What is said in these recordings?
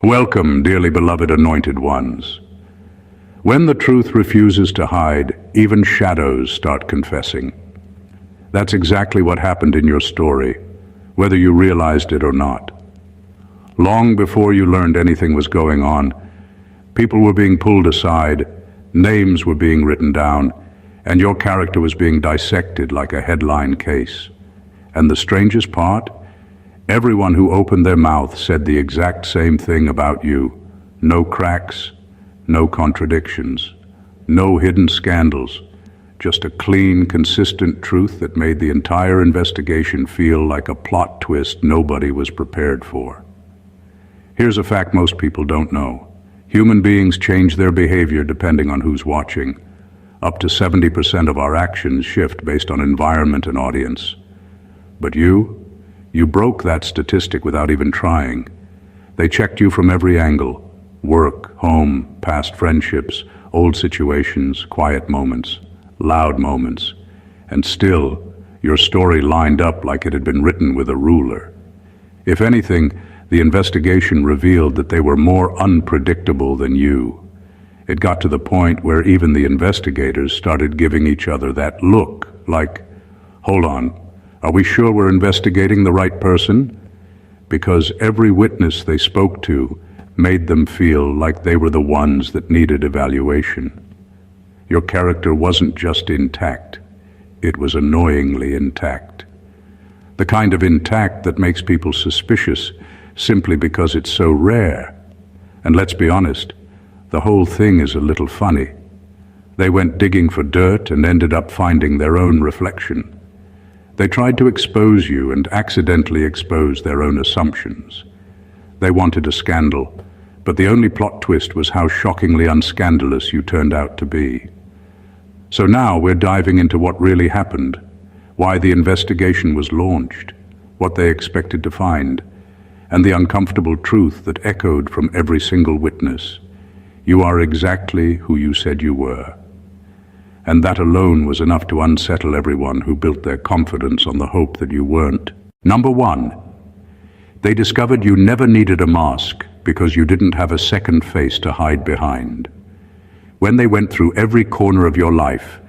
Welcome, dearly beloved anointed ones. When the truth refuses to hide, even shadows start confessing. That's exactly what happened in your story, whether you realized it or not. Long before you learned anything was going on, people were being pulled aside, names were being written down, and your character was being dissected like a headline case. And the strangest part? Everyone who opened their mouth said the exact same thing about you. No cracks, no contradictions, no hidden scandals, just a clean, consistent truth that made the entire investigation feel like a plot twist nobody was prepared for. Here's a fact most people don't know. Human beings change their behavior depending on who's watching. Up to 70% of our actions shift based on environment and audience. But you broke that statistic without even trying. They checked you from every angle: work, home, past friendships, old situations, quiet moments, loud moments. And still, your story lined up like it had been written with a ruler. If anything, the investigation revealed that they were more unpredictable than you. It got to the point where even the investigators started giving each other that look, like, hold on, are we sure we're investigating the right person? Because every witness they spoke to made them feel like they were the ones that needed evaluation. Your character wasn't just intact, it was annoyingly intact. The kind of intact that makes people suspicious simply because it's so rare. And let's be honest, the whole thing is a little funny. They went digging for dirt and ended up finding their own reflection. They tried to expose you and accidentally exposed their own assumptions. They wanted a scandal, but the only plot twist was how shockingly unscandalous you turned out to be. So now we're diving into what really happened, why the investigation was launched, what they expected to find, and the uncomfortable truth that echoed from every single witness. You are exactly who you said you were. And that alone was enough to unsettle everyone who built their confidence on the hope that you weren't. Number one, they discovered you never needed a mask because you didn't have a second face to hide behind. When they went through every corner of your life,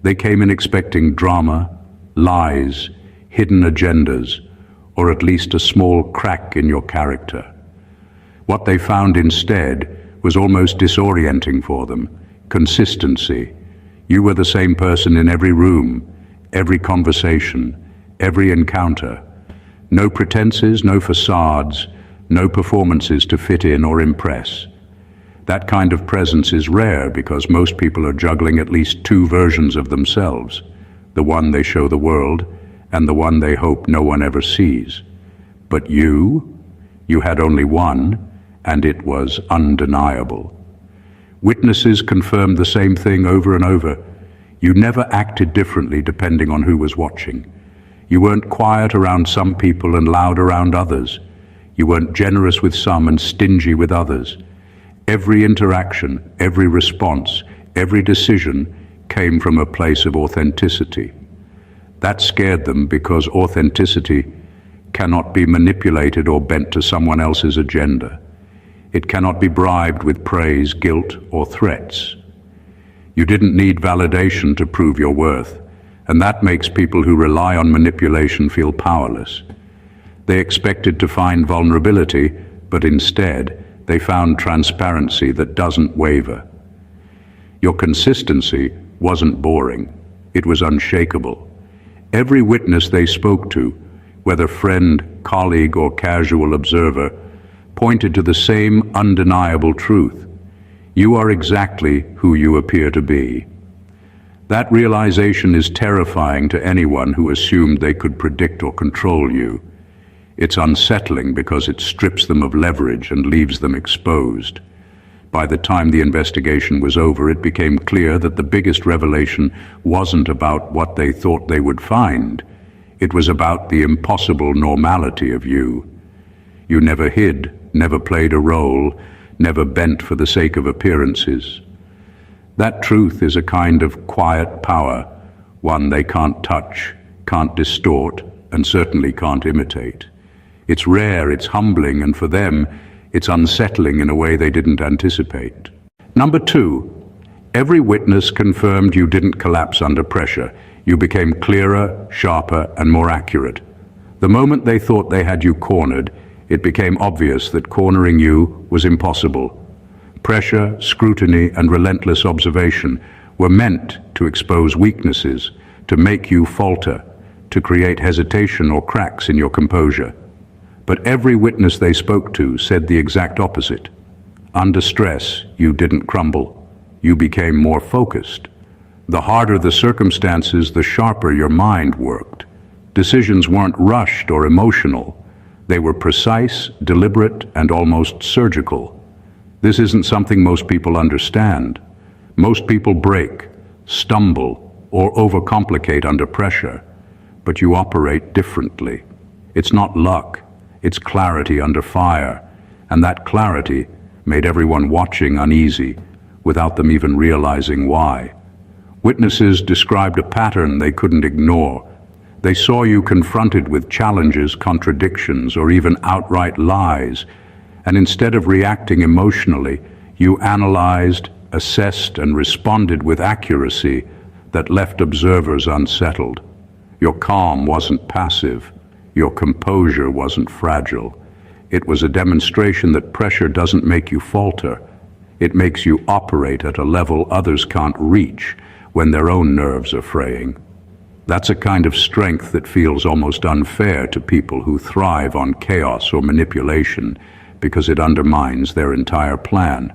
they came in expecting drama, lies, hidden agendas, or at least a small crack in your character. What they found instead was almost disorienting for them: consistency. You were the same person in every room, every conversation, every encounter. No pretenses, no facades, no performances to fit in or impress. That kind of presence is rare because most people are juggling at least two versions of themselves, the one they show the world and the one they hope no one ever sees. But you had only one, and it was undeniable. Witnesses confirmed the same thing over and over. You never acted differently depending on who was watching. You weren't quiet around some people and loud around others. You weren't generous with some and stingy with others. Every interaction, every response, every decision came from a place of authenticity. That scared them because authenticity cannot be manipulated or bent to someone else's agenda. It cannot be bribed with praise, guilt, or threats. You didn't need validation to prove your worth, and that makes people who rely on manipulation feel powerless. They expected to find vulnerability, but instead, they found transparency that doesn't waver. Your consistency wasn't boring, it was unshakable. Every witness they spoke to, whether friend, colleague, or casual observer, pointed to the same undeniable truth: you are exactly who you appear to be. That realization is terrifying to anyone who assumed they could predict or control you. It's unsettling because it strips them of leverage and leaves them exposed. By the time the investigation was over, it became clear that the biggest revelation wasn't about what they thought they would find. It was about the impossible normality of you. You never hid, never played a role, never bent for the sake of appearances. That truth is a kind of quiet power, one they can't touch, can't distort, and certainly can't imitate. It's rare, it's humbling, and for them, It's unsettling in a way they didn't anticipate. Number 2, every witness confirmed you didn't collapse under pressure. You became clearer, sharper, and more accurate. The moment they thought they had you cornered, it became obvious that cornering you was impossible. Pressure, scrutiny, and relentless observation were meant to expose weaknesses, to make you falter, to create hesitation or cracks in your composure. But every witness they spoke to said the exact opposite. Under stress, you didn't crumble. You became more focused. The harder the circumstances, the sharper your mind worked. Decisions weren't rushed or emotional. They were precise, deliberate, and almost surgical. This isn't something most people understand. Most people break, stumble, or overcomplicate under pressure. But you operate differently. It's not luck, it's clarity under fire. And that clarity made everyone watching uneasy, without them even realizing why. Witnesses described a pattern they couldn't ignore. They saw you confronted with challenges, contradictions, or even outright lies, and instead of reacting emotionally, you analyzed, assessed, and responded with accuracy that left observers unsettled. Your calm wasn't passive. Your composure wasn't fragile. It was a demonstration that pressure doesn't make you falter. It makes you operate at a level others can't reach when their own nerves are fraying. That's a kind of strength that feels almost unfair to people who thrive on chaos or manipulation because it undermines their entire plan.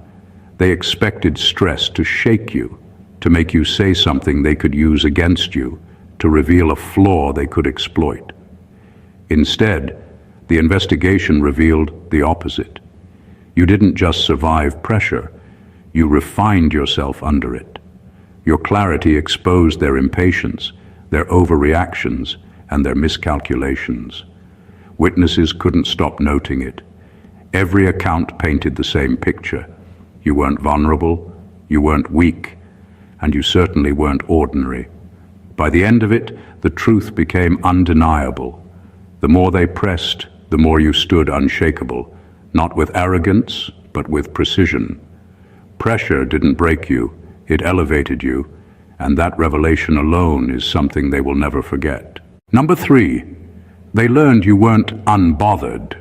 They expected stress to shake you, to make you say something they could use against you, to reveal a flaw they could exploit. Instead, the investigation revealed the opposite. You didn't just survive pressure, you refined yourself under it. Your clarity exposed their impatience, their overreactions, and their miscalculations. Witnesses couldn't stop noting it. Every account painted the same picture. You weren't vulnerable, you weren't weak, and you certainly weren't ordinary. By the end of it, the truth became undeniable. The more they pressed, the more you stood unshakable, not with arrogance, but with precision. Pressure didn't break you, it elevated you, and that revelation alone is something they will never forget. Number 3, they learned you weren't unbothered.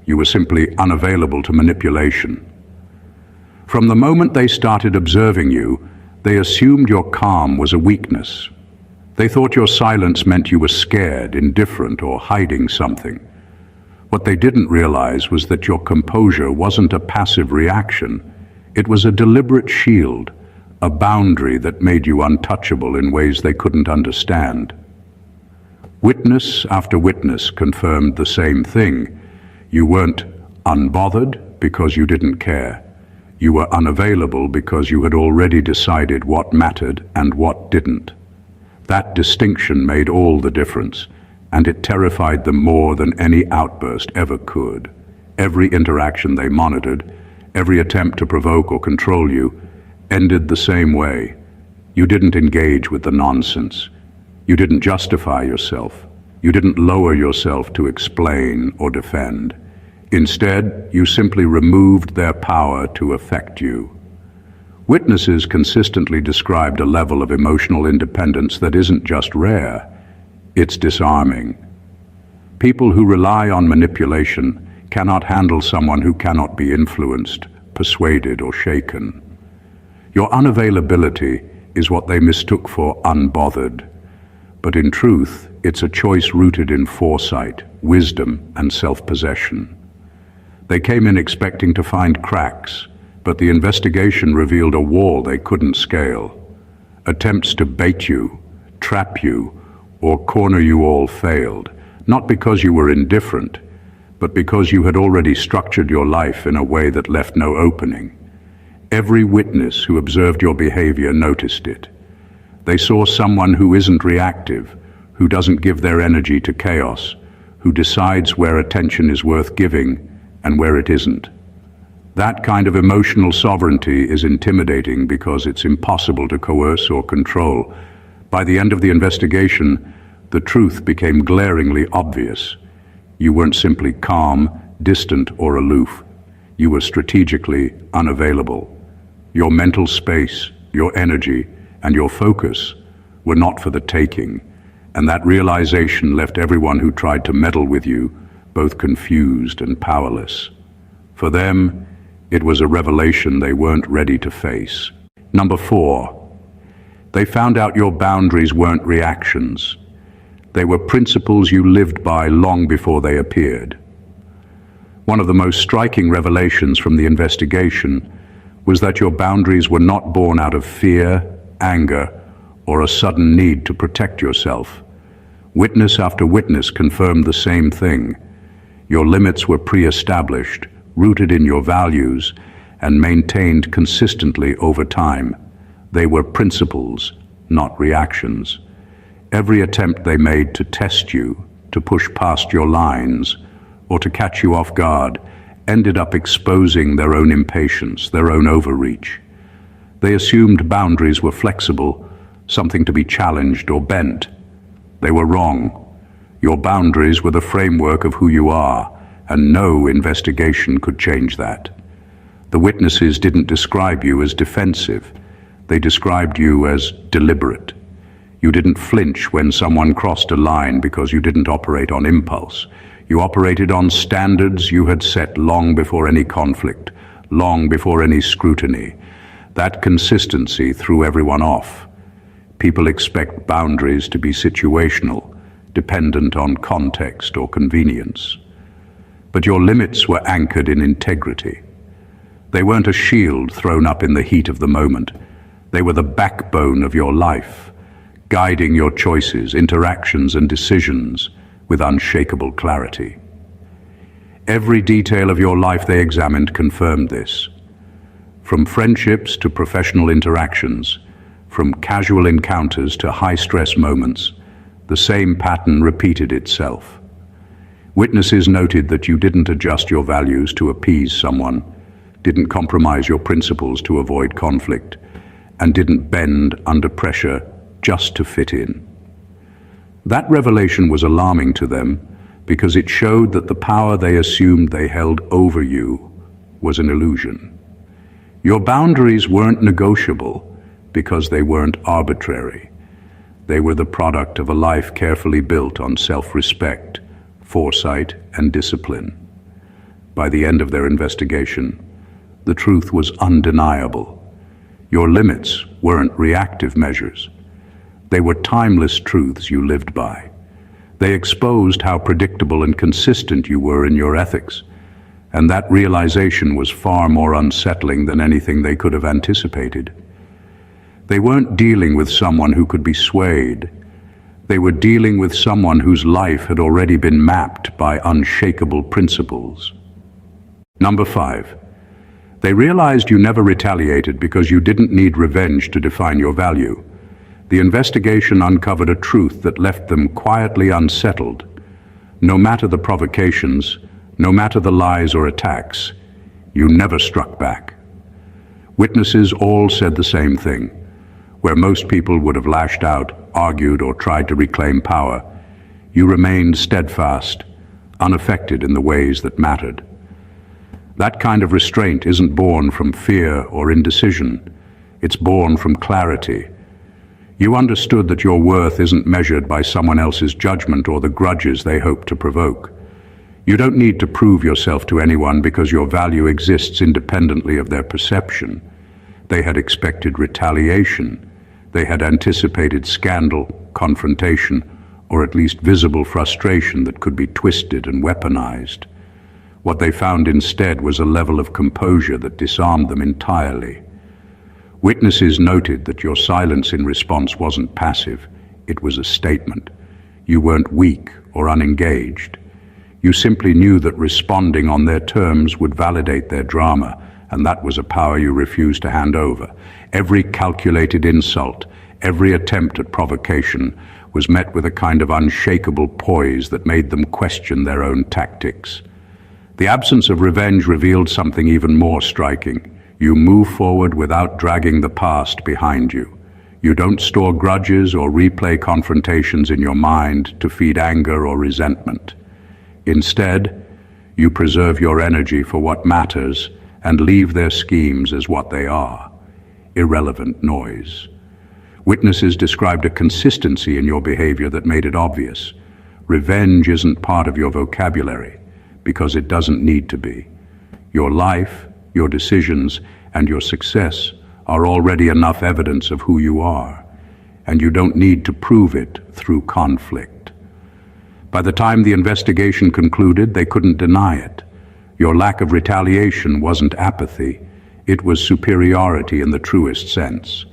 You were simply unavailable to manipulation. From the moment they started observing you, they assumed your calm was a weakness. They thought your silence meant you were scared, indifferent, or hiding something. What they didn't realize was that your composure wasn't a passive reaction. It was a deliberate shield, a boundary that made you untouchable in ways they couldn't understand. Witness after witness confirmed the same thing. You weren't unbothered because you didn't care. You were unavailable because you had already decided what mattered and what didn't. That distinction made all the difference, and it terrified them more than any outburst ever could. Every interaction they monitored, every attempt to provoke or control you, ended the same way. You didn't engage with the nonsense. You didn't justify yourself. You didn't lower yourself to explain or defend. Instead, you simply removed their power to affect you. Witnesses consistently described a level of emotional independence that isn't just rare, it's disarming. People who rely on manipulation cannot handle someone who cannot be influenced, persuaded, or shaken. Your unavailability is what they mistook for unbothered, but in truth, it's a choice rooted in foresight, wisdom, and self-possession. They came in expecting to find cracks, but the investigation revealed a wall they couldn't scale. Attempts to bait you, trap you, or corner you all failed, not because you were indifferent, but because you had already structured your life in a way that left no opening. Every witness who observed your behavior noticed it. They saw someone who isn't reactive, who doesn't give their energy to chaos, who decides where attention is worth giving and where it isn't. That kind of emotional sovereignty is intimidating because it's impossible to coerce or control. By the end of the investigation, the truth became glaringly obvious. You weren't simply calm, distant, or aloof. you were strategically unavailable. Your mental space, your energy, and your focus were not for the taking, and that realization left everyone who tried to meddle with you both confused and powerless. For them, it was a revelation they weren't ready to face. Number 4, they found out your boundaries weren't reactions. They were principles you lived by long before they appeared. One of the most striking revelations from the investigation was that your boundaries were not born out of fear, anger, or a sudden need to protect yourself. Witness after witness confirmed the same thing. Your limits were pre-established, rooted in your values, and maintained consistently over time. They were principles, not reactions. Every attempt they made to test you, to push past your lines, or to catch you off guard, ended up exposing their own impatience, their own overreach. They assumed boundaries were flexible, something to be challenged or bent. They were wrong. Your boundaries were the framework of who you are, and no investigation could change that. The witnesses didn't describe you as defensive. They described you as deliberate. You didn't flinch when someone crossed a line because you didn't operate on impulse. You operated on standards you had set long before any conflict, long before any scrutiny. That consistency threw everyone off. People expect boundaries to be situational, dependent on context or convenience. But your limits were anchored in integrity. They weren't a shield thrown up in the heat of the moment. They were the backbone of your life, guiding your choices, interactions, and decisions with unshakable clarity. Every detail of your life they examined confirmed this. From friendships to professional interactions, from casual encounters to high-stress moments, the same pattern repeated itself. Witnesses noted that you didn't adjust your values to appease someone, didn't compromise your principles to avoid conflict, and didn't bend under pressure just to fit in. That revelation was alarming to them because it showed that the power they assumed they held over you was an illusion. Your boundaries weren't negotiable because they weren't arbitrary. They were the product of a life carefully built on self-respect, foresight, and discipline. By the end of their investigation, the truth was undeniable. Your limits weren't reactive measures. They were timeless truths you lived by. They exposed how predictable and consistent you were in your ethics, and that realization was far more unsettling than anything they could have anticipated. They weren't dealing with someone who could be swayed. They were dealing with someone whose life had already been mapped by unshakable principles. Number 5. They realized you never retaliated because you didn't need revenge to define your value. The investigation uncovered a truth that left them quietly unsettled. No matter the provocations, no matter the lies or attacks, you never struck back. Witnesses all said the same thing. Where most people would have lashed out, argued, or tried to reclaim power, you remained steadfast, unaffected in the ways that mattered. That kind of restraint isn't born from fear or indecision. It's born from clarity. You understood that your worth isn't measured by someone else's judgment or the grudges they hope to provoke. You don't need to prove yourself to anyone because your value exists independently of their perception. They had expected retaliation. They had anticipated scandal, confrontation, or at least visible frustration that could be twisted and weaponized. What they found instead was a level of composure that disarmed them entirely. Witnesses noted that your silence in response wasn't passive, it was a statement. You weren't weak or unengaged. You simply knew that responding on their terms would validate their drama, and that was a power you refused to hand over. Every calculated insult, every attempt at provocation was met with a kind of unshakable poise that made them question their own tactics. The absence of revenge revealed something even more striking. You move forward without dragging the past behind you. You don't store grudges or replay confrontations in your mind to feed anger or resentment. Instead, You preserve your energy for what matters and leave their schemes as what they are: irrelevant noise. Witnesses described a consistency in your behavior that made it obvious. Revenge isn't part of your vocabulary because it doesn't need to be. Your life, your decisions, and your success are already enough evidence of who you are, and you don't need to prove it through conflict. By the time the investigation concluded, they couldn't deny it. Your lack of retaliation wasn't apathy, it was superiority in the truest sense.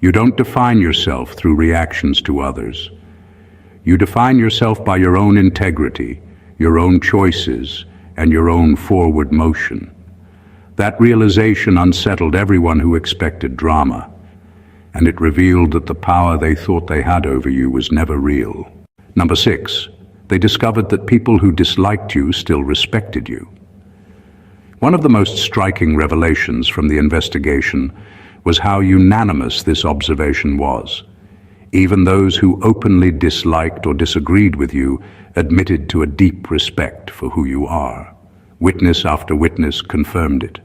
You don't define yourself through reactions to others. You define yourself by your own integrity, your own choices, and your own forward motion. That realization unsettled everyone who expected drama, and it revealed that the power they thought they had over you was never real. Number 6, they discovered that people who disliked you still respected you. One of the most striking revelations from the investigation was how unanimous this observation was. Even those who openly disliked or disagreed with you admitted to a deep respect for who you are. Witness after witness confirmed it.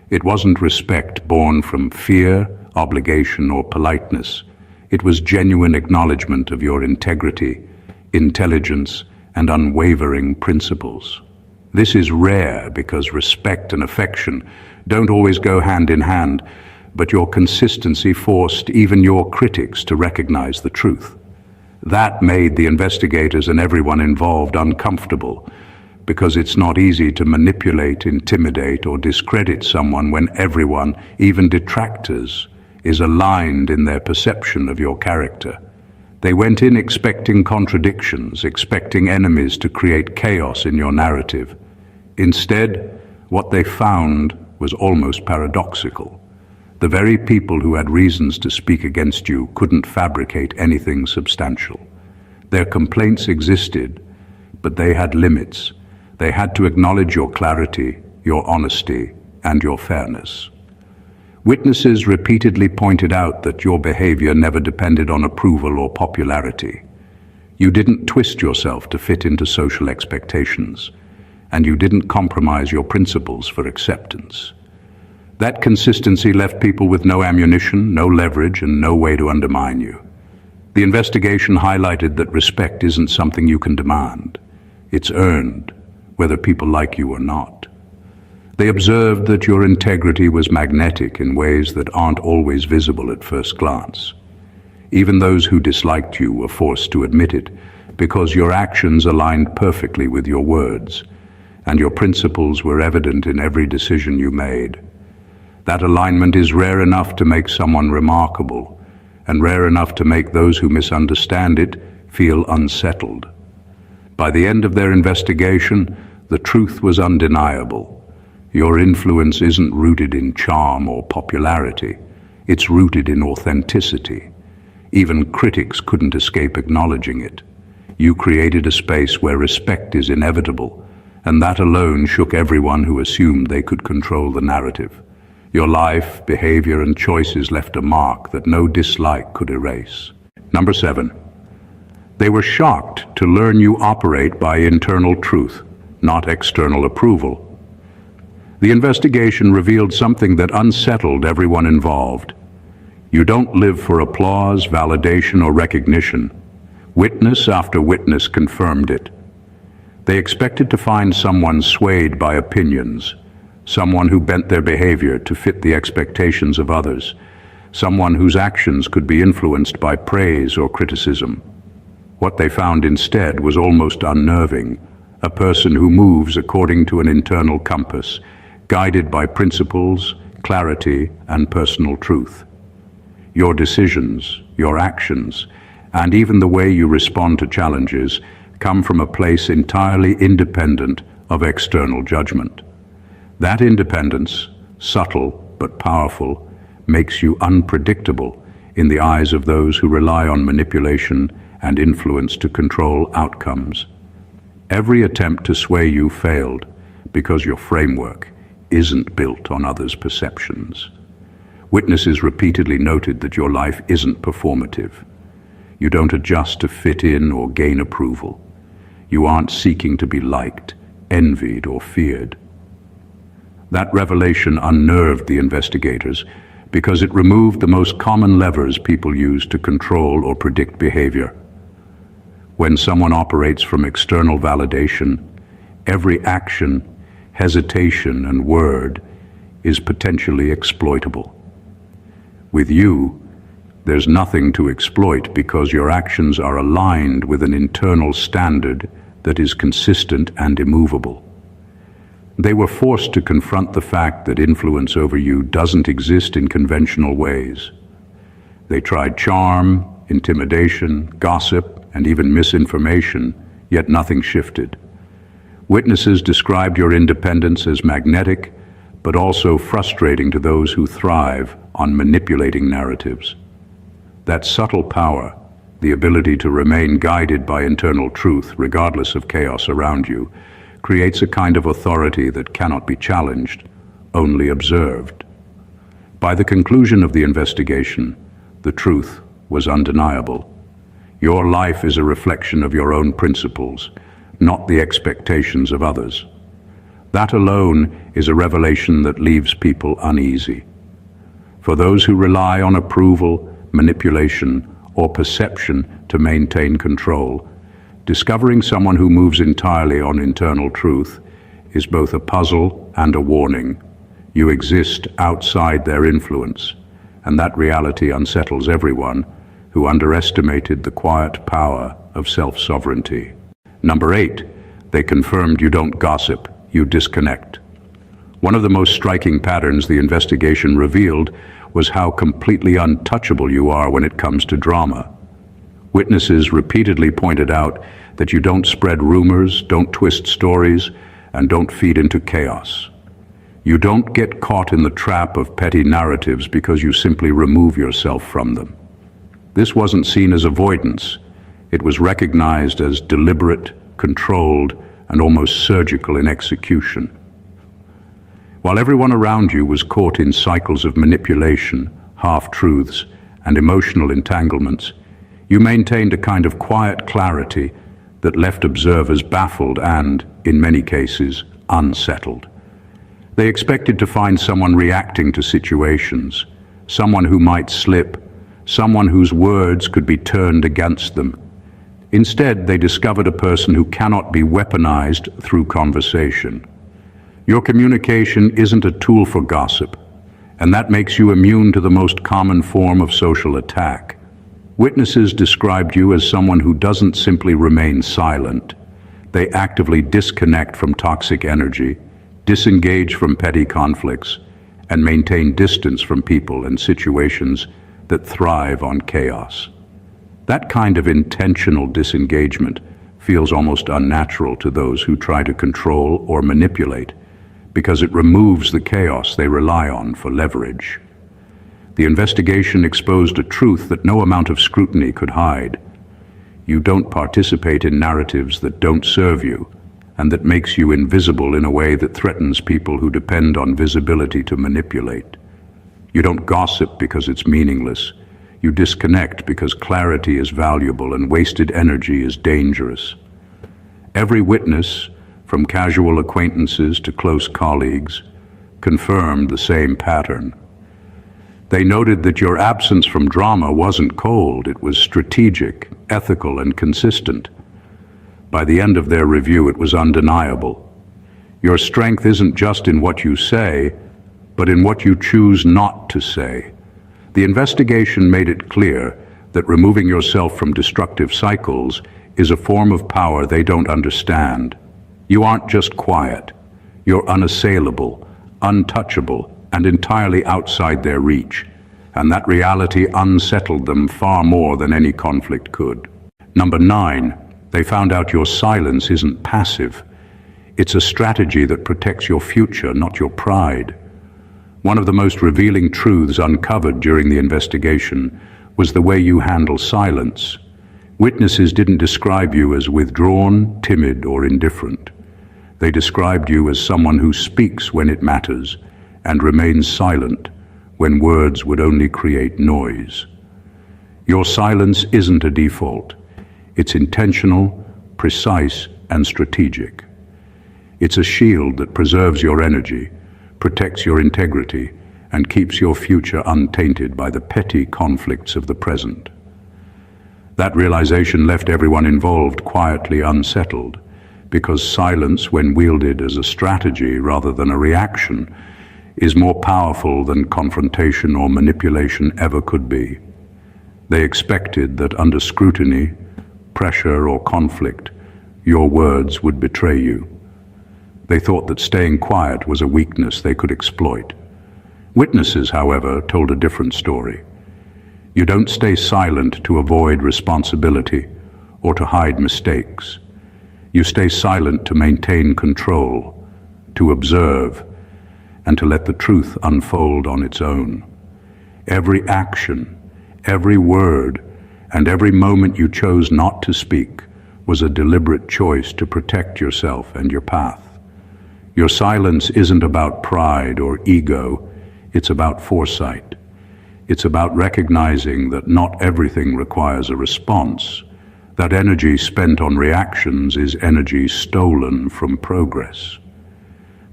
It wasn't respect born from fear, obligation, or politeness. It was genuine acknowledgement of your integrity, intelligence, and unwavering principles. This is rare because respect and affection don't always go hand in hand, but your consistency forced even your critics to recognize the truth. That made the investigators and everyone involved uncomfortable, because it's not easy to manipulate, intimidate, or discredit someone when everyone, even detractors, is aligned in their perception of your character. They went in expecting contradictions, expecting enemies to create chaos in your narrative. Instead, what they found was almost paradoxical. The very people who had reasons to speak against you couldn't fabricate anything substantial. Their complaints existed, but they had limits. They had to acknowledge your clarity, your honesty, and your fairness. Witnesses repeatedly pointed out that your behavior never depended on approval or popularity. You didn't twist yourself to fit into social expectations, and you didn't compromise your principles for acceptance. That consistency left people with no ammunition, no leverage, and no way to undermine you. The investigation highlighted that respect isn't something you can demand. It's earned, whether people like you or not. They observed that your integrity was magnetic in ways that aren't always visible at first glance. Even those who disliked you were forced to admit it, because your actions aligned perfectly with your words, and your principles were evident in every decision you made. That alignment is rare enough to make someone remarkable, and rare enough to make those who misunderstand it feel unsettled. By the end of their investigation, the truth was undeniable. Your influence isn't rooted in charm or popularity. It's rooted in authenticity. Even critics couldn't escape acknowledging it. You created a space where respect is inevitable, and that alone shook everyone who assumed they could control the narrative. Your life, behavior, and choices left a mark that no dislike could erase. Number 7. They were shocked to learn you operate by internal truth, not external approval. The investigation revealed something that unsettled everyone involved. You don't live for applause, validation, or recognition. Witness after witness confirmed it. They expected to find someone swayed by opinions, someone who bent their behavior to fit the expectations of others, someone whose actions could be influenced by praise or criticism. What they found instead was almost unnerving: a person who moves according to an internal compass, guided by principles, clarity, and personal truth. Your decisions, your actions, and even the way you respond to challenges come from a place entirely independent of external judgment. That independence, subtle but powerful, makes you unpredictable in the eyes of those who rely on manipulation and influence to control outcomes. Every attempt to sway you failed because your framework isn't built on others' perceptions. Witnesses repeatedly noted that your life isn't performative. You don't adjust to fit in or gain approval. You aren't seeking to be liked. envied or feared. That revelation unnerved the investigators because it removed the most common levers people use to control or predict behavior. When someone operates from external validation, every action, hesitation, and word is potentially exploitable. With you, there's nothing to exploit because your actions are aligned with an internal standard that is consistent and immovable. They were forced to confront the fact that influence over you doesn't exist in conventional ways. They tried charm, intimidation, gossip, and even misinformation, yet nothing shifted. Witnesses described your independence as magnetic, but also frustrating to those who thrive on manipulating narratives. That subtle power, the ability to remain guided by internal truth regardless of chaos around you, creates a kind of authority that cannot be challenged, only observed. By the conclusion of the investigation, the truth was undeniable. Your life is a reflection of your own principles, not the expectations of others. That alone is a revelation that leaves people uneasy. For those who rely on approval, manipulation, or perception to maintain control, discovering someone who moves entirely on internal truth is both a puzzle and a warning. You exist outside their influence, and that reality unsettles everyone who underestimated the quiet power of self-sovereignty. Number 8, they confirmed you don't gossip, you disconnect. One of the most striking patterns the investigation revealed was how completely untouchable you are when it comes to drama. Witnesses repeatedly pointed out that you don't spread rumors, don't twist stories, and don't feed into chaos. You don't get caught in the trap of petty narratives because you simply remove yourself from them. This wasn't seen as avoidance. It was recognized as deliberate, controlled, and almost surgical in execution. While everyone around you was caught in cycles of manipulation, half-truths, and emotional entanglements, you maintained a kind of quiet clarity that left observers baffled and, in many cases, unsettled. They expected to find someone reacting to situations, someone who might slip, someone whose words could be turned against them. Instead, they discovered a person who cannot be weaponized through conversation. Your communication isn't a tool for gossip, and that makes you immune to the most common form of social attack. Witnesses described you as someone who doesn't simply remain silent. They actively disconnect from toxic energy, disengage from petty conflicts, and maintain distance from people and situations that thrive on chaos. That kind of intentional disengagement feels almost unnatural to those who try to control or manipulate, because it removes the chaos they rely on for leverage. The investigation exposed a truth that no amount of scrutiny could hide. You don't participate in narratives that don't serve you, and that makes you invisible in a way that threatens people who depend on visibility to manipulate. You don't gossip because it's meaningless. You disconnect because clarity is valuable and wasted energy is dangerous. Every witness, from casual acquaintances to close colleagues, confirmed the same pattern. They noted that your absence from drama wasn't cold, it was strategic, ethical, and consistent. By the end of their review, it was undeniable. Your strength isn't just in what you say, but in what you choose not to say. The investigation made it clear that removing yourself from destructive cycles is a form of power they don't understand. You aren't just quiet. You're unassailable, untouchable, and entirely outside their reach. And that reality unsettled them far more than any conflict could. Number 9, they found out your silence isn't passive. It's a strategy that protects your future, not your pride. One of the most revealing truths uncovered during the investigation was the way you handle silence. Witnesses didn't describe you as withdrawn, timid, or indifferent. They described you as someone who speaks when it matters and remains silent when words would only create noise. Your silence isn't a default. It's intentional, precise, and strategic. It's a shield that preserves your energy, protects your integrity, and keeps your future untainted by the petty conflicts of the present. That realization left everyone involved quietly unsettled, because silence, when wielded as a strategy rather than a reaction, is more powerful than confrontation or manipulation ever could be. They expected that under scrutiny, pressure, or conflict, your words would betray you. They thought that staying quiet was a weakness they could exploit. Witnesses, however, told a different story. You don't stay silent to avoid responsibility or to hide mistakes. You stay silent to maintain control, to observe, and to let the truth unfold on its own. Every action, every word, and every moment you chose not to speak was a deliberate choice to protect yourself and your path. Your silence isn't about pride or ego, it's about foresight. It's about recognizing that not everything requires a response, that energy spent on reactions is energy stolen from progress.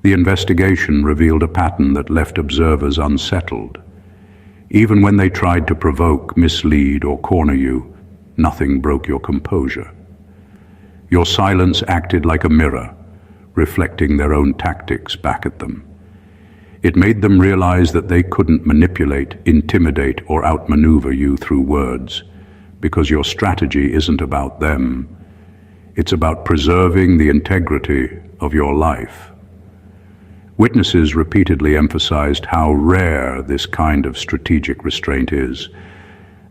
The investigation revealed a pattern that left observers unsettled. Even when they tried to provoke, mislead, or corner you, nothing broke your composure. Your silence acted like a mirror, reflecting their own tactics back at them. It made them realize that they couldn't manipulate, intimidate, or outmaneuver you through words, because your strategy isn't about them. It's about preserving the integrity of your life. Witnesses repeatedly emphasized how rare this kind of strategic restraint is,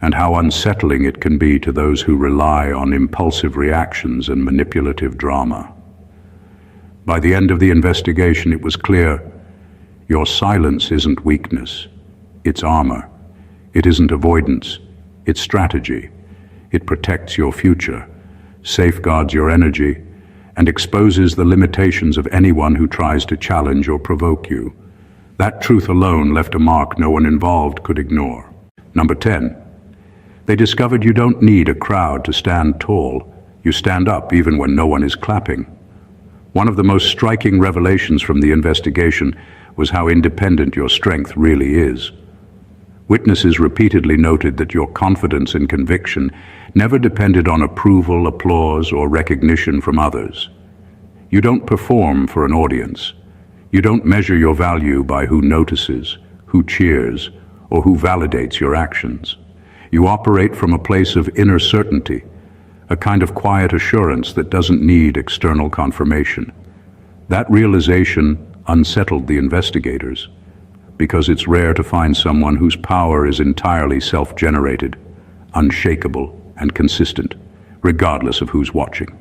and how unsettling it can be to those who rely on impulsive reactions and manipulative drama. By the end of the investigation, it was clear your silence isn't weakness, it's armor. It isn't avoidance, it's strategy. It protects your future, safeguards your energy, and exposes the limitations of anyone who tries to challenge or provoke you. That truth alone left a mark no one involved could ignore. Number 10. They discovered you don't need a crowd to stand tall. You stand up even when no one is clapping. One of the most striking revelations from the investigation was how independent your strength really is. Witnesses repeatedly noted that your confidence and conviction never depended on approval, applause, or recognition from others. You don't perform for an audience. You don't measure your value by who notices, who cheers, or who validates your actions. You operate from a place of inner certainty, a kind of quiet assurance that doesn't need external confirmation. That realization unsettled the investigators, because it's rare to find someone whose power is entirely self-generated, unshakable, and consistent, regardless of who's watching.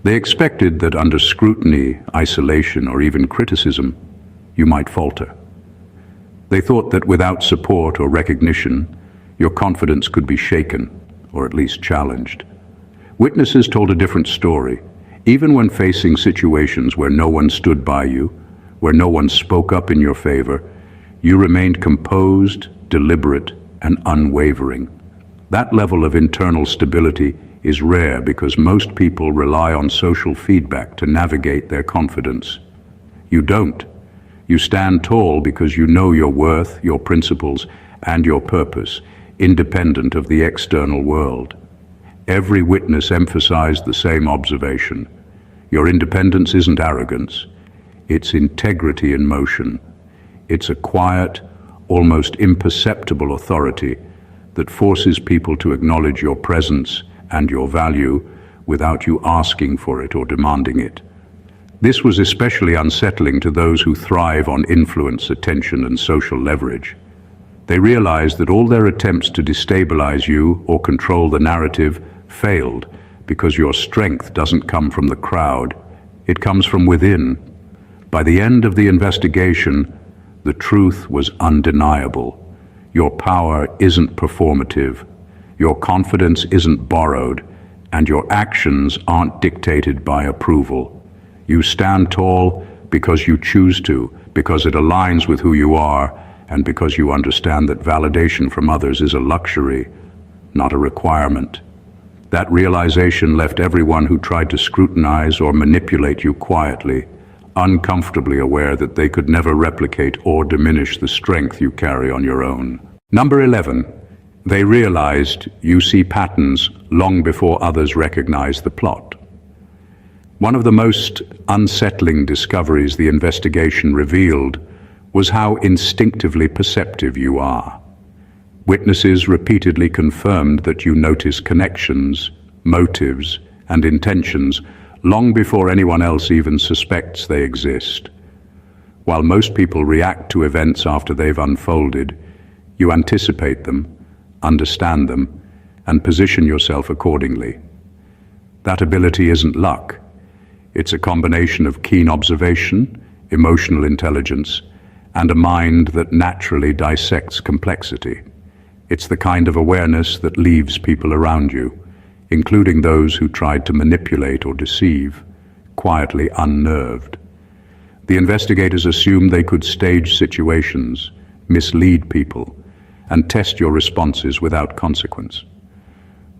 They expected that under scrutiny, isolation, or even criticism, you might falter. They thought that without support or recognition, your confidence could be shaken, or at least challenged. Witnesses told a different story. Even when facing situations where no one stood by you, where no one spoke up in your favor, you remained composed, deliberate, and unwavering. That level of internal stability is rare because most people rely on social feedback to navigate their confidence. You don't. You stand tall because you know your worth, your principles, and your purpose, independent of the external world. Every witness emphasized the same observation. Your independence isn't arrogance. It's integrity in motion. It's a quiet, almost imperceptible authority that forces people to acknowledge your presence and your value without you asking for it or demanding it. This was especially unsettling to those who thrive on influence, attention, and social leverage. They realized that all their attempts to destabilize you or control the narrative failed because your strength doesn't come from the crowd, it comes from within. By the end of the investigation, the truth was undeniable. Your power isn't performative, your confidence isn't borrowed, and your actions aren't dictated by approval. You stand tall because you choose to, because it aligns with who you are, and because you understand that validation from others is a luxury, not a requirement. That realization left everyone who tried to scrutinize or manipulate you quietly, uncomfortably aware that they could never replicate or diminish the strength you carry on your own. Number 11. They realized you see patterns long before others recognize the plot. One of the most unsettling discoveries the investigation revealed was how instinctively perceptive you are. Witnesses repeatedly confirmed that you notice connections, motives, and intentions long before anyone else even suspects they exist. While most people react to events after they've unfolded, you anticipate them, understand them, and position yourself accordingly. That ability isn't luck. It's a combination of keen observation, emotional intelligence, and a mind that naturally dissects complexity. It's the kind of awareness that leaves people around you, including those who tried to manipulate or deceive, quietly unnerved. The investigators assumed they could stage situations, mislead people, and test your responses without consequence.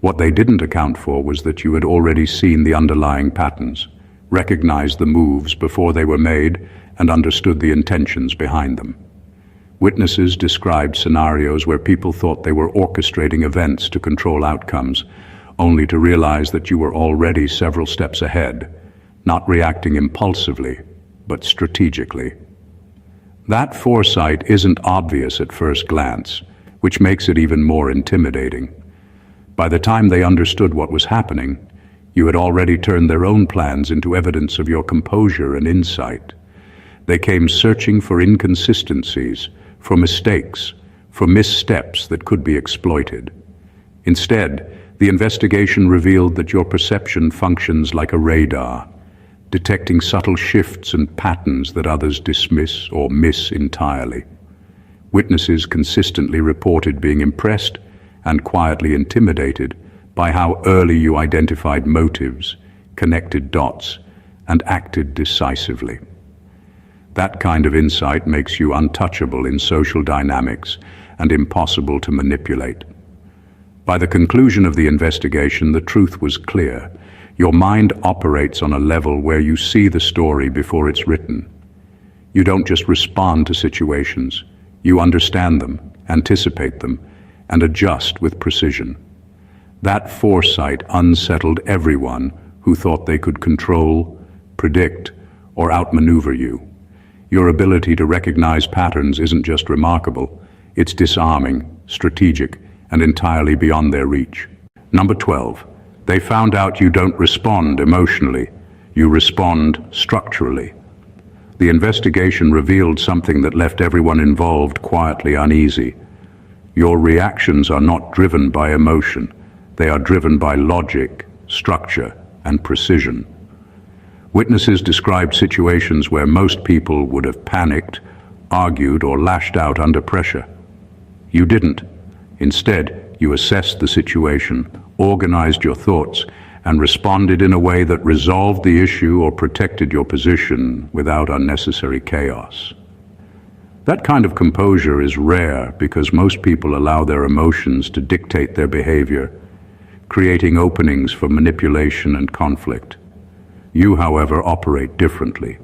What they didn't account for was that you had already seen the underlying patterns, recognized the moves before they were made, and understood the intentions behind them. Witnesses described scenarios where people thought they were orchestrating events to control outcomes, only to realize that you were already several steps ahead, not reacting impulsively, but strategically. That foresight isn't obvious at first glance, which makes it even more intimidating. By the time they understood what was happening, you had already turned their own plans into evidence of your composure and insight. They came searching for inconsistencies, for mistakes, for missteps that could be exploited. Instead, the investigation revealed that your perception functions like a radar, detecting subtle shifts and patterns that others dismiss or miss entirely. Witnesses consistently reported being impressed and quietly intimidated by how early you identified motives, connected dots, and acted decisively. That kind of insight makes you untouchable in social dynamics and impossible to manipulate. By the conclusion of the investigation, the truth was clear. Your mind operates on a level where you see the story before it's written. You don't just respond to situations. You understand them, anticipate them, and adjust with precision. That foresight unsettled everyone who thought they could control, predict, or outmaneuver you. Your ability to recognize patterns isn't just remarkable, it's disarming, strategic, and entirely beyond their reach. Number 12. They found out you don't respond emotionally, you respond structurally. The investigation revealed something that left everyone involved quietly uneasy. Your reactions are not driven by emotion, they are driven by logic, structure, and precision. Witnesses described situations where most people would have panicked, argued, or lashed out under pressure. You didn't. Instead, you assessed the situation, organized your thoughts, and responded in a way that resolved the issue or protected your position without unnecessary chaos. That kind of composure is rare because most people allow their emotions to dictate their behavior, creating openings for manipulation and conflict. You, however, operate differently.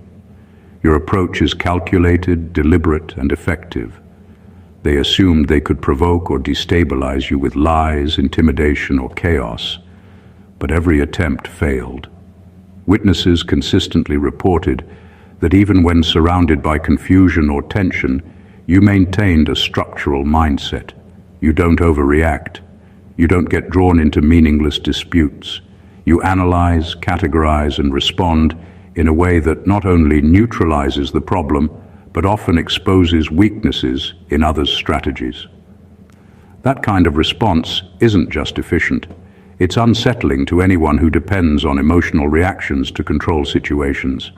Your approach is calculated, deliberate, and effective. They assumed they could provoke or destabilize you with lies, intimidation, or chaos, but every attempt failed. Witnesses consistently reported that even when surrounded by confusion or tension, you maintained a structural mindset. You don't overreact. You don't get drawn into meaningless disputes. You analyze, categorize, and respond in a way that not only neutralizes the problem, but often exposes weaknesses in others' strategies. That kind of response isn't just efficient. It's unsettling to anyone who depends on emotional reactions to control situations.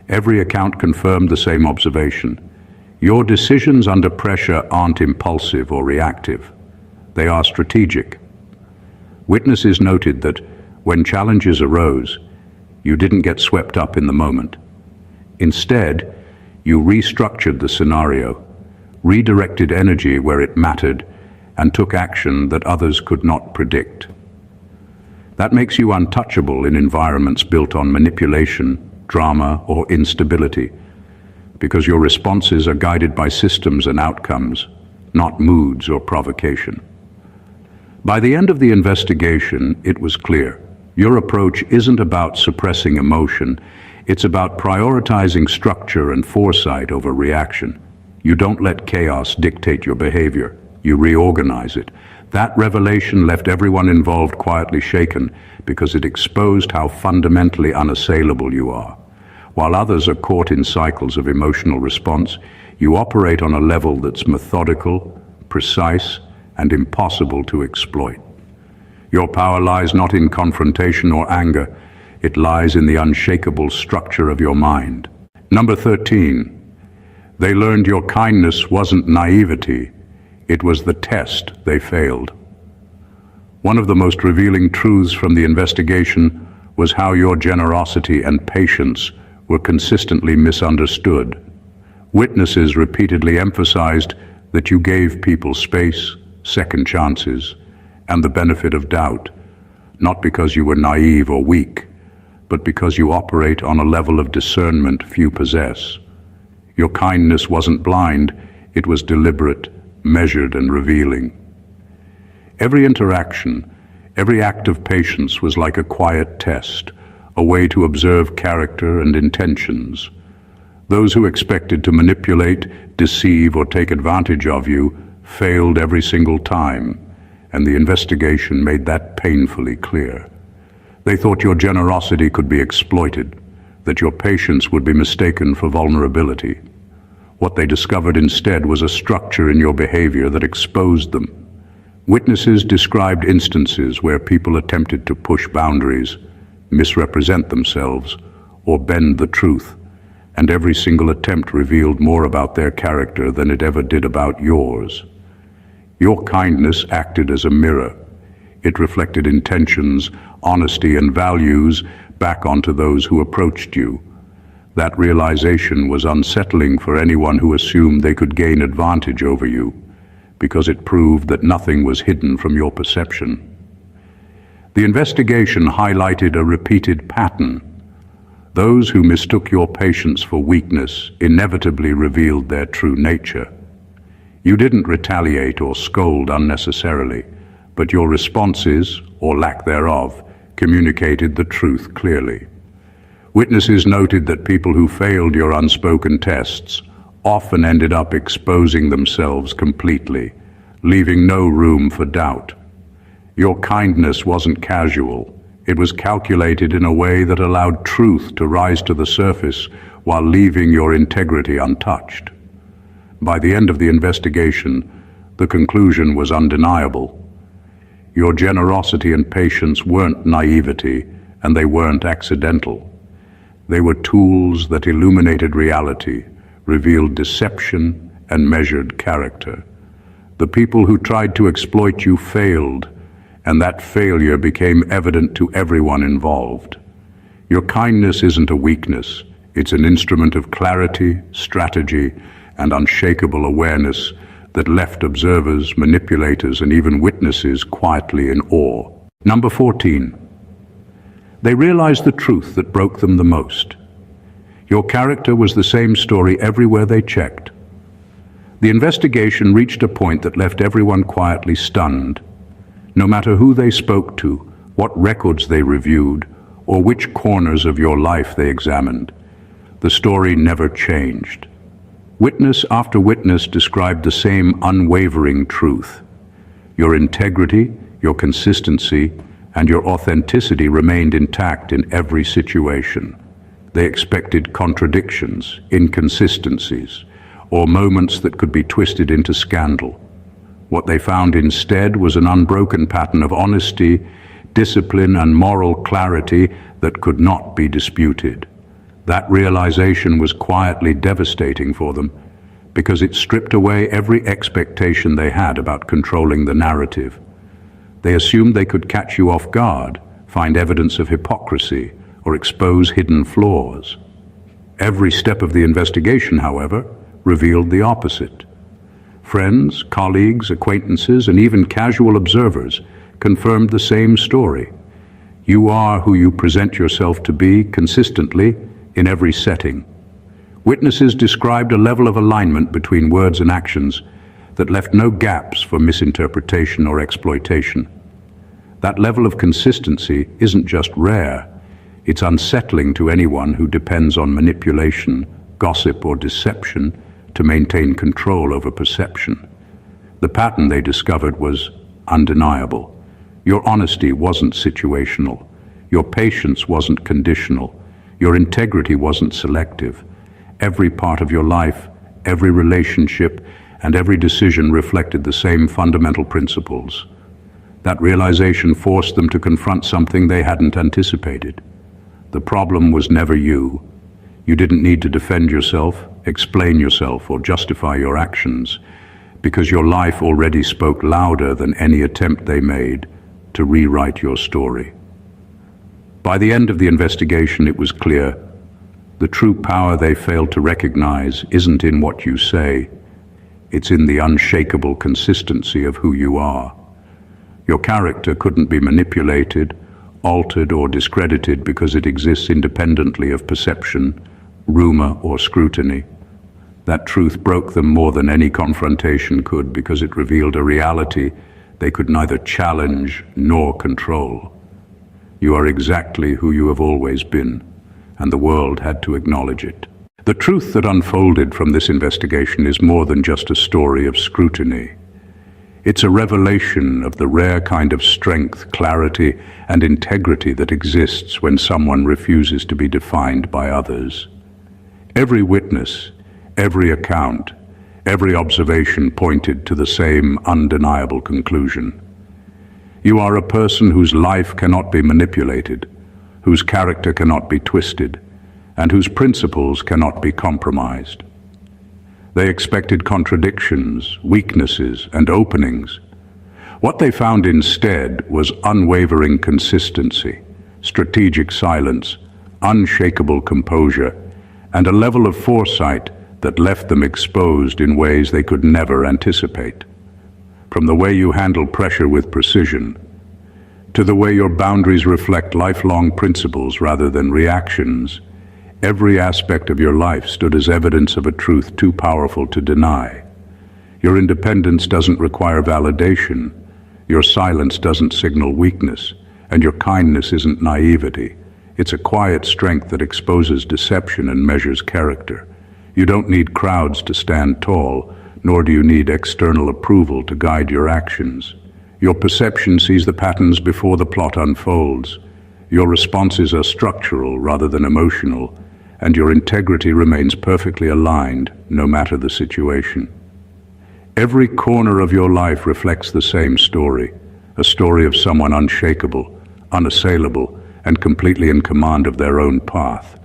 Every account confirmed the same observation. Your decisions under pressure aren't impulsive or reactive. They are strategic. Witnesses noted that when challenges arose, you didn't get swept up in the moment. Instead, you restructured the scenario, redirected energy where it mattered, and took action that others could not predict. That makes you untouchable in environments built on manipulation, drama, or instability, because your responses are guided by systems and outcomes, not moods or provocation. By the end of the investigation, it was clear. Your approach isn't about suppressing emotion, it's about prioritizing structure and foresight over reaction. You don't let chaos dictate your behavior, you reorganize it. That revelation left everyone involved quietly shaken because it exposed how fundamentally unassailable you are. While others are caught in cycles of emotional response, you operate on a level that's methodical, precise, and impossible to exploit. Your power lies not in confrontation or anger, it lies in the unshakable structure of your mind. Number 13. They learned your kindness wasn't naivety, it was the test they failed. One of the most revealing truths from the investigation was how your generosity and patience were consistently misunderstood. Witnesses repeatedly emphasized that you gave people space, second chances, and the benefit of doubt, not because you were naive or weak, but because you operate on a level of discernment few possess. Your kindness wasn't blind, it was deliberate, measured, and revealing. Every interaction, every act of patience was like a quiet test, a way to observe character and intentions. Those who expected to manipulate, deceive, or take advantage of you failed every single time, and the investigation made that painfully clear. They thought your generosity could be exploited, that your patience would be mistaken for vulnerability. What they discovered instead was a structure in your behavior that exposed them. Witnesses described instances where people attempted to push boundaries, misrepresent themselves, or bend the truth, and every single attempt revealed more about their character than it ever did about yours. Your kindness acted as a mirror. It reflected intentions, honesty, and values back onto those who approached you. That realization was unsettling for anyone who assumed they could gain advantage over you, because it proved that nothing was hidden from your perception. The investigation highlighted a repeated pattern. Those who mistook your patience for weakness inevitably revealed their true nature. You didn't retaliate or scold unnecessarily, but your responses, or lack thereof, communicated the truth clearly. Witnesses noted that people who failed your unspoken tests often ended up exposing themselves completely, leaving no room for doubt. Your kindness wasn't casual. It was calculated in a way that allowed truth to rise to the surface while leaving your integrity untouched. By the end of the investigation, the conclusion was undeniable. Your generosity and patience weren't naivety, and they weren't accidental. They were tools that illuminated reality, revealed deception, and measured character. The people who tried to exploit you failed, and that failure became evident to everyone involved. Your kindness isn't a weakness, it's an instrument of clarity, strategy, and unshakable awareness that left observers, manipulators, and even witnesses quietly in awe. Number 14. They realized the truth that broke them the most. Your character was the same story everywhere they checked. The investigation reached a point that left everyone quietly stunned. No matter who they spoke to, what records they reviewed, or which corners of your life they examined, the story never changed. Witness after witness described the same unwavering truth. Your integrity, your consistency, and your authenticity remained intact in every situation. They expected contradictions, inconsistencies, or moments that could be twisted into scandal. What they found instead was an unbroken pattern of honesty, discipline, and moral clarity that could not be disputed. That realization was quietly devastating for them, because it stripped away every expectation they had about controlling the narrative. They assumed they could catch you off guard, find evidence of hypocrisy, or expose hidden flaws. Every step of the investigation, however, revealed the opposite. Friends, colleagues, acquaintances, and even casual observers confirmed the same story. You are who you present yourself to be consistently in every setting. Witnesses described a level of alignment between words and actions that left no gaps for misinterpretation or exploitation. That level of consistency isn't just rare, it's unsettling to anyone who depends on manipulation, gossip, or deception to maintain control over perception. The pattern they discovered was undeniable. Your honesty wasn't situational. Your patience wasn't conditional. Your integrity wasn't selective. Every part of your life, every relationship, and every decision reflected the same fundamental principles. That realization forced them to confront something they hadn't anticipated. The problem was never you. You didn't need to defend yourself, explain yourself, or justify your actions, because your life already spoke louder than any attempt they made to rewrite your story. By the end of the investigation, it was clear the true power they failed to recognize isn't in what you say, it's in the unshakable consistency of who you are. Your character couldn't be manipulated, altered, or discredited because it exists independently of perception, rumor, or scrutiny. That truth broke them more than any confrontation could because it revealed a reality they could neither challenge nor control. You are exactly who you have always been, and the world had to acknowledge it. The truth that unfolded from this investigation is more than just a story of scrutiny. It's a revelation of the rare kind of strength, clarity, and integrity that exists when someone refuses to be defined by others. Every witness, every account, every observation pointed to the same undeniable conclusion. You are a person whose life cannot be manipulated, whose character cannot be twisted, and whose principles cannot be compromised. They expected contradictions, weaknesses, and openings. What they found instead was unwavering consistency, strategic silence, unshakable composure, and a level of foresight that left them exposed in ways they could never anticipate. From the way you handle pressure with precision, to the way your boundaries reflect lifelong principles rather than reactions, every aspect of your life stood as evidence of a truth too powerful to deny. Your independence doesn't require validation, your silence doesn't signal weakness, and your kindness isn't naivety. It's a quiet strength that exposes deception and measures character. You don't need crowds to stand tall, nor do you need external approval to guide your actions. Your perception sees the patterns before the plot unfolds. Your responses are structural rather than emotional, and your integrity remains perfectly aligned, no matter the situation. Every corner of your life reflects the same story, a story of someone unshakable, unassailable, and completely in command of their own path.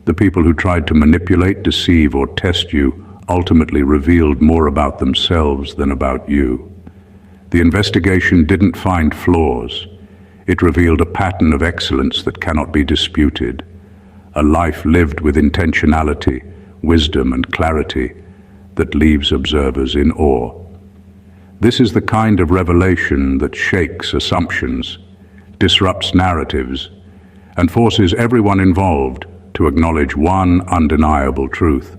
The people who tried to manipulate, deceive, or test you ultimately revealed more about themselves than about you. The investigation didn't find flaws. It revealed a pattern of excellence that cannot be disputed, a life lived with intentionality, wisdom, and clarity that leaves observers in awe. This is the kind of revelation that shakes assumptions, disrupts narratives, and forces everyone involved to acknowledge one undeniable truth.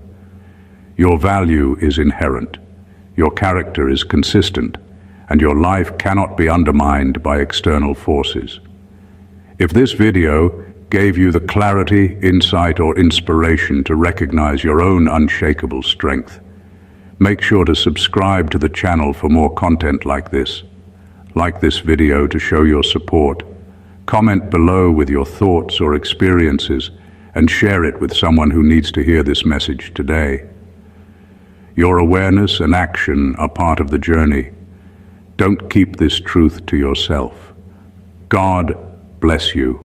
Your value is inherent, your character is consistent, and your life cannot be undermined by external forces. If this video gave you the clarity, insight, or inspiration to recognize your own unshakable strength, make sure to subscribe to the channel for more content like this. Like this video to show your support. Comment below with your thoughts or experiences and share it with someone who needs to hear this message today. Your awareness and action are part of the journey. Don't keep this truth to yourself. God bless you.